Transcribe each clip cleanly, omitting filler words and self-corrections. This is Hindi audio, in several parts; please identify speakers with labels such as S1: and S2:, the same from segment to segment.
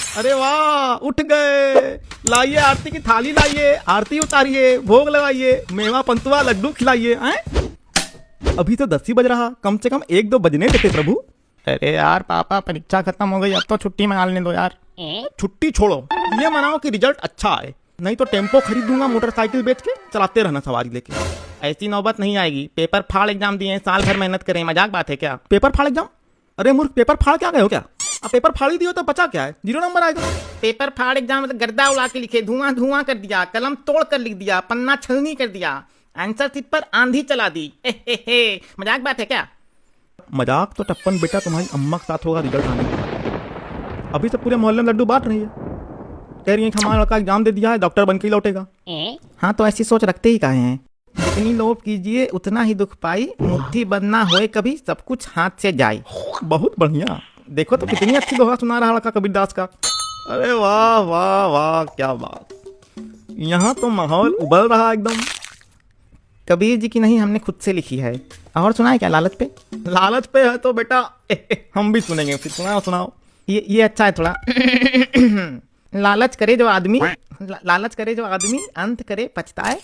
S1: अरे वाह, उठ गए। लाइए आरती की थाली लाइए, आरती उतारिए, भोग लगाइए, मेवा पंतुआ लड्डू खिलाइए। हैं? अभी तो 10 ही बज रहा, कम से कम 1-2 बजने देते प्रभु। अरे यार पापा, परीक्षा खत्म हो गई, अब तो छुट्टी मना लेने दो यार। छुट्टी छोड़ो, ये मनाओ कि रिजल्ट अच्छा आए, नहीं तो टेम्पो खरीद दूंगा मोटरसाइकिल बेच के, चलाते रहना सवारी लेके। ऐसी नौबत नहीं आएगी। पेपर फाड़ एग्जाम दिए, साल भर मेहनत करें, मजाक बात है क्या? पेपर फाड़ एग्जाम? अरे मूर्ख, पेपर फाड़ क्या गए हो क्या? अब पेपर फाड़ ही दियो तो बचा क्या है? 0 नंबर आएगा। पेपर फाड़ एग्जाम मतलब गर्दा उड़ा के लिखे, धुआं धुआं कर दिया, कलम तोड़ कर लिख दिया, पन्ना छलनी कर दिया, आंसर शीट पर आंधी चला दी। मजाक बात है क्या? मजाक तो टप्पन बेटा तुम्हारी अम्मा के साथ होगा रिजल्ट आने के। अभी तो पूरे मोहल्ले में लड्डू बांट रही है, कह रही है कि हमारा लड़का एग्जाम दे दिया है, डॉक्टर बन के ही लौटेगा। हाँ तो ऐसी सोच रखते ही काहे हैं? जितनी लोभ कीजिए उतना ही दुख पाई, मुट्ठी बंद ना होए कभी, सब कुछ हाथ से जाए। बहुत बढ़िया, देखो तो कितनी अच्छी दोहा सुना रहा लड़का कबीरदास का। अरे वाह वाह वाह, क्या बात। यहाँ तो माहौल उबल रहा एकदम। कबीर जी की नहीं, हमने खुद से लिखी है। और सुनाए क्या लालच पे? लालच पे है तो बेटा हम भी सुनेंगे, फिर सुनाओ सुनाओ। ये अच्छा है थोड़ा। लालच करे जो आदमी, लालच करे जो आदमी, अंत करे पछताए,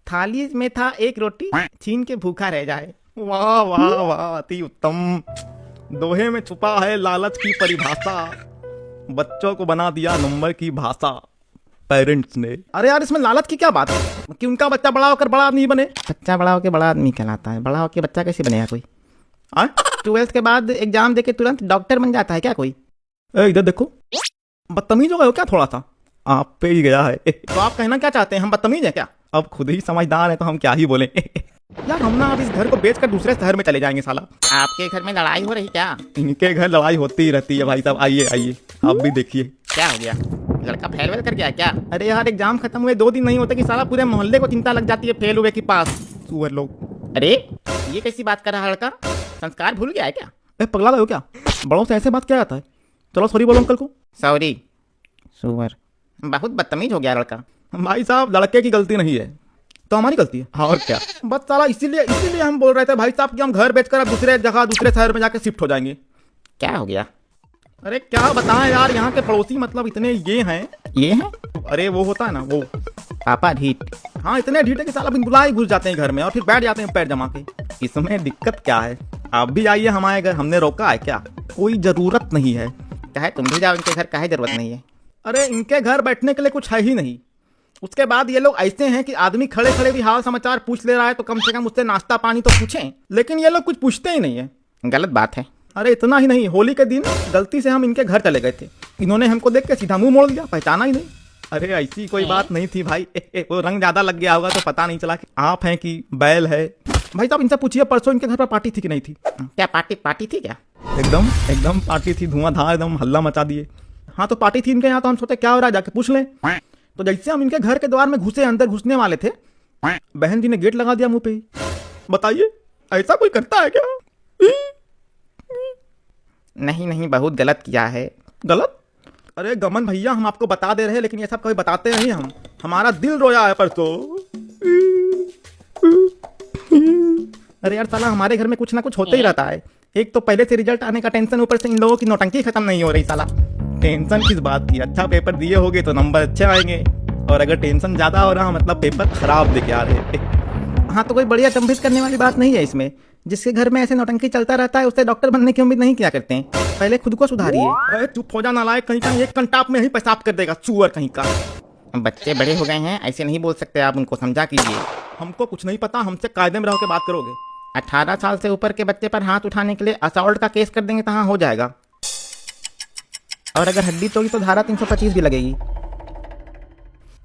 S1: थाली में था एक रोटी, छीन के भूखा रह जाए। वाह वाह वाह, अति उत्तम। दोहे में छुपा है लालच की परिभाषा, बच्चों को बना दिया नंबर की भाषा पेरेंट्स ने। अरे यार, इसमें लालच की क्या बात है कि उनका बच्चा बड़ा होकर बड़ा आदमी बने? बच्चा बड़ा होकर बड़ा आदमी कहलाता है, बड़ा होकर बच्चा कैसे बनेगा कोई? 12th के बाद एग्जाम देके तुरंत डॉक्टर बन जाता है क्या कोई? इधर देखो, बदतमीज हो गए हो क्या थोड़ा सा? आप पे ही गया है। तो आप कहना क्या चाहते हैं, हम बदतमीज हैं क्या? अब खुद ही समझदार है तो हम क्या ही बोले। यार हम ना अब इस घर को बेचकर दूसरे शहर में चले जाएंगे साला। आपके घर में लड़ाई हो रही क्या? इनके घर लड़ाई होती ही रहती है भाई साहब। आइए आइए, आप भी देखिए। क्या हो गया, लड़का फेल वेल कर गया क्या? अरे यार एग्जाम खत्म हुए 2 दिन नहीं होते कि साला पूरे मोहल्ले को चिंता लग जाती है फेल हुए की पास सुअर लोग। अरे ये कैसी बात कर रहा है लड़का, संस्कार भूल गया है क्या? पगला गए हो क्या? बड़ों से ऐसे बात क्या जाता है? चलो सॉरी बोलो अंकल को। सॉरी सुअर, बहुत बदतमीज हो गया लड़का। भाई साहब लड़के की गलती नहीं है तो हमारी गलती है। और क्या, बस साला इसीलिए हम बोल रहे थे भाई साहब कि हम घर बेचकर अब दूसरे जगह दूसरे शहर में जाकर शिफ्ट हो जाएंगे। क्या हो गया? अरे क्या बताएं यार, यहाँ के पड़ोसी मतलब इतने ये हैं। अरे वो होता है ना वो पापा ढीठ। हाँ इतने ढीठ है कि साला बिन बुलाए घुस जाते हैं घर में और फिर बैठ जाते हैं पैर जमा के। इसमें दिक्कत क्या है? आप भी आइए हमारे घर, हमने रोका है क्या? कोई जरूरत नहीं है। कहे तुम भी जाओ इनके घर, काहे जरूरत नहीं है? अरे इनके घर बैठने के लिए कुछ है ही नहीं। उसके बाद ये लोग ऐसे हैं कि आदमी खड़े खड़े भी हाल समाचार पूछ ले रहा है तो कम से कम उससे नाश्ता पानी तो पूछें, लेकिन ये लोग कुछ पूछते ही नहीं है। गलत बात है। अरे इतना ही नहीं, होली के दिन गलती से हम इनके घर चले गए थे, इन्होंने हमको देख के सीधा मुंह मोड़ लिया, पहचाना ही नहीं। अरे ऐसी कोई बात नहीं थी भाई, वो रंग ज्यादा लग गया होगा तो पता नहीं चला कि आप हैं कि बैल है। भाई साहब इनसे पूछिए परसों इनके घर पर पार्टी थी कि नहीं थी? क्या पार्टी थी क्या? एकदम पार्टी थी, धुआंधार एकदम हल्ला मचा दिए। हाँ तो पार्टी थी इनके यहाँ, तो हम सोचे क्या हो रहा है जाके पूछ लें। तो जैसे हम इनके घर के द्वार में घुसे, अंदर घुसने वाले थे, बहन जी ने गेट लगा दिया मुंह पे ही। बताइए ऐसा कोई करता है क्या? नहीं बहुत गलत किया है। गलत? अरे गमन भैया हम आपको बता दे रहे हैं, लेकिन ये सब कभी बताते नहीं हम। हमारा दिल रोया है परसों। अरे यार साला हमारे घर में कुछ ना कुछ होते ही रहता है। एक तो पहले से रिजल्ट आने का टेंशन, ऊपर से इन लोगों की नौटंकी खत्म नहीं हो रही साला। टेंशन किस बात की? अच्छा पेपर दिए होगे तो नंबर अच्छे आएंगे, और अगर टेंशन ज्यादा हो रहा मतलब पेपर खराब देके आ रहे। हाँ तो कोई बढ़िया चंभित करने वाली बात नहीं है इसमें। जिसके घर में ऐसे नौटंकी चलता रहता है उससे डॉक्टर बनने की उम्मीद नहीं किया करते हैं। पहले खुद को सुधारिए। अरे चुप हो जा नालायक, कहीं एक कंटाप में ही पेशाब कर देगा चूअर कहीं का। बच्चे बड़े हो गए हैं, ऐसे नहीं बोल सकते आप, उनको समझा कीजिए। हमको कुछ नहीं पता, हमसे कायदे में रह के बात करोगे। 18 साल से ऊपर के बच्चे पर हाथ उठाने के लिए असॉल्ट का केस कर देंगे तो हाँ हो जाएगा, और अगर हड्डी तोड़ी तो धारा 325 भी लगेगी।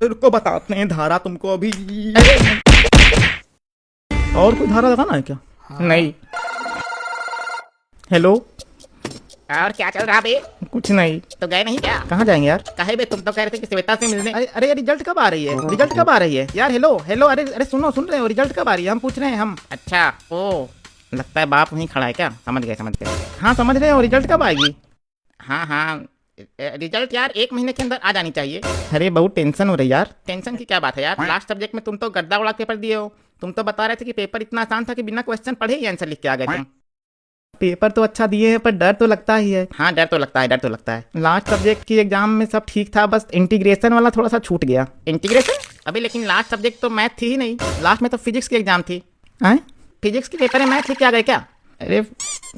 S1: रुको बताते हैं धारा तुमको अभी। और कोई धारा लगाना है क्या? हाँ। नहीं। हेलो, और क्या चल रहा बे? कुछ नहीं। तो गए नहीं क्या? कहाँ जाएंगे यार? काहे बे, तुम तो कह रहे थे कि श्वेता से मिलने। अरे रिजल्ट कब आ रही है? रिजल्ट कब आ रही है यार? हेलो अरे सुन रहे हो, रिजल्ट कब आ रही है? हम पूछ रहे हैं हम। अच्छा ओ, लगता है बाप वहीं खड़ा है क्या? समझ गए। हाँ समझ रहे हो, रिजल्ट कब आएगी? हाँ रिजल्ट यार 1 महीने के अंदर आ जानी चाहिए। अरे बहुत टेंशन हो रही यार। टेंशन की क्या बात है यार? लास्ट सब्जेक्ट में तुम तो गद्दा उड़ा पेपर दिए हो। तुम तो बता रहे थे कि पेपर इतना आसान था कि बिना क्वेश्चन पढ़े ही आंसर लिख के आ गए तुम। पेपर तो अच्छा दिए हैं पर डर तो लगता ही है। हाँ डर तो लगता है, डर तो लगता है। लास्ट सब्जेक्ट की एग्जाम में सब ठीक था, बस इंटीग्रेशन वाला थोड़ा सा छूट गया। इंटीग्रेशन? अभी लेकिन लास्ट सब्जेक्ट तो मैथ थी ही नहीं, लास्ट में तो फिजिक्स की एग्जाम थी। हैं? फिजिक्स के पेपर में मैथ लिख के आ गए क्या? अरे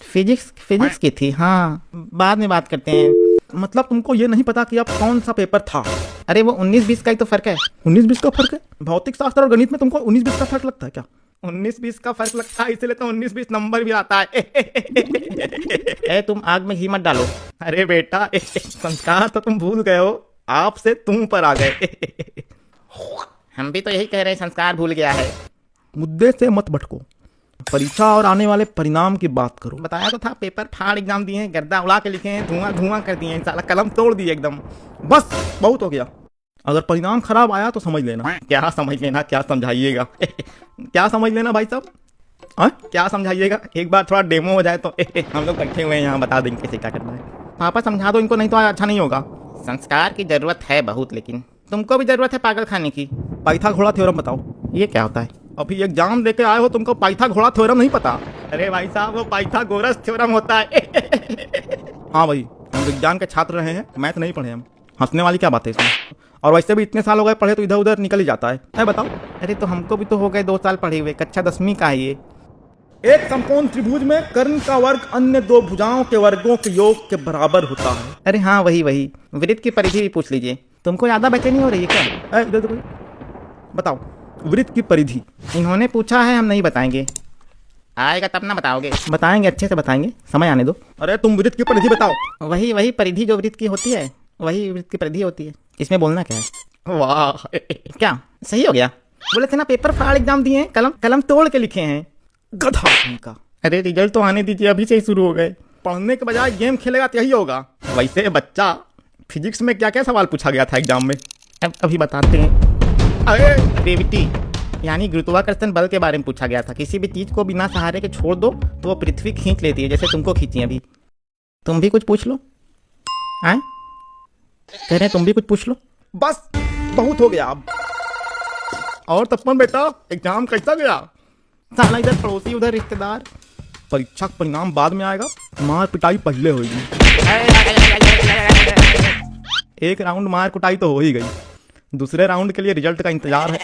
S1: फिजिक्स की थी। हाँ बाद में बात करते हैं। मतलब तुमको ये नहीं पता कि अब कौन सा पेपर था? अरे वो 19-20 का ही तो फर्क है। 19-20 का फर्क है? भौतिक शास्त्र और गणित में तुमको 19-20 का फर्क लगता है क्या? 19-20 का फर्क लगता है इसलिए तो 19-20 नंबर भी आता है। ए तुम आग में घी मत डालो। अरे बेटा संस्कार तो तुम भूल गए हो, आपसे तुम पर आ गए। हम भी तो यही कह रहे हैं, संस्कार भूल गया है। मुद्दे से मत भटको, परीक्षा और आने वाले परिणाम की बात करो। बताया तो था, पेपर फाड़ एग्जाम दिए हैं, गर्दा उड़ा के लिखे हैं, धुआं कर दिए हैं, साला कलम तोड़ दिए एकदम। बस बहुत हो गया। अगर परिणाम खराब आया तो समझ लेना। क्या समझ लेना, क्या समझाइएगा? क्या समझ लेना भाई साहब? क्या समझाइएगा? एक बार थोड़ा डेमो हो जाए तो हम लोग बैठे हुए हैं यहाँ, बता देंगे कैसे क्या करना है। पापा समझा दो इनको, नहीं तो अच्छा नहीं होगा। संस्कार की जरूरत है बहुत, लेकिन तुमको भी जरूरत है पागल खाने की। पाइथागोरस थ्योरम बताओ, ये क्या होता है? अभी एग्जाम देके आए हो, तुमको पाइथागोरस थ्योरम नहीं पता? अरे भाई साहब वो पाइथागोरस थ्योरम होता है। हाँ भाई, हम विज्ञान के छात्र रहे हैं, मैथ नहीं पढ़े हम। हंसने वाली क्या बात है इसमें? और वैसे भी इतने साल हो गए पढ़े तो इधर उधर निकल ही जाता है। बताओ। अरे तो हमको भी तो हो गए 2 साल पढ़े हुए, कक्षा 10वीं का है ये। एक समकोण त्रिभुज में कर्ण का वर्ग अन्य 2 भुजाओं के वर्गों के योग के बराबर होता है। अरे हाँ वही वृत्त की परिधि भी पूछ लीजिए। तुमको ज्यादा बचे नहीं हो रही है क्या? इधर देखो, बताओ वृत्त की परिधि। इन्होंने पूछा है, हम नहीं बताएंगे। आएगा तब ना बताओगे। बताएंगे, अच्छे से बताएंगे, समय आने दो। अरे तुम वृत्त की परिधि बताओ। वही परिधि जो वृत्त की होती है, वही वृत्त की परिधि होती है। इसमें बोलना क्या है? वाह क्या सही हो गया? बोले थे ना पेपर फाड़ एग्जाम दिए हैं, कलम तोड़ के लिखे हैं। गधा का। अरे रिजल्ट तो आने दीजिए, अभी से ही शुरू हो गए। पढ़ने के बजाय गेम खेलेगा तो यही होगा। वैसे बच्चा, फिजिक्स में क्या क्या सवाल पूछा गया था एग्जाम में? अभी बताते हैं। अरे ग्रेविटी यानी गुरुत्वाकर्षण बल के बारे में पूछा गया था। किसी भी चीज को बिना सहारे के छोड़ दो तो वो पृथ्वी खींच लेती है, जैसे तुमको खींची अभी। तुम भी कुछ पूछ लो। आए कह रहे तुम भी कुछ पूछ लो। बस बहुत हो गया अब। और तपन बेटा एग्जाम कैसा गया? साला इधर पड़ोसी उधर रिश्तेदार। परीक्षा का परिणाम बाद में आएगा, मार पिटाई पहले होगी। एक राउंड मार कुटाई तो हो ही गई, दूसरे राउंड के लिए रिजल्ट का इंतजार है।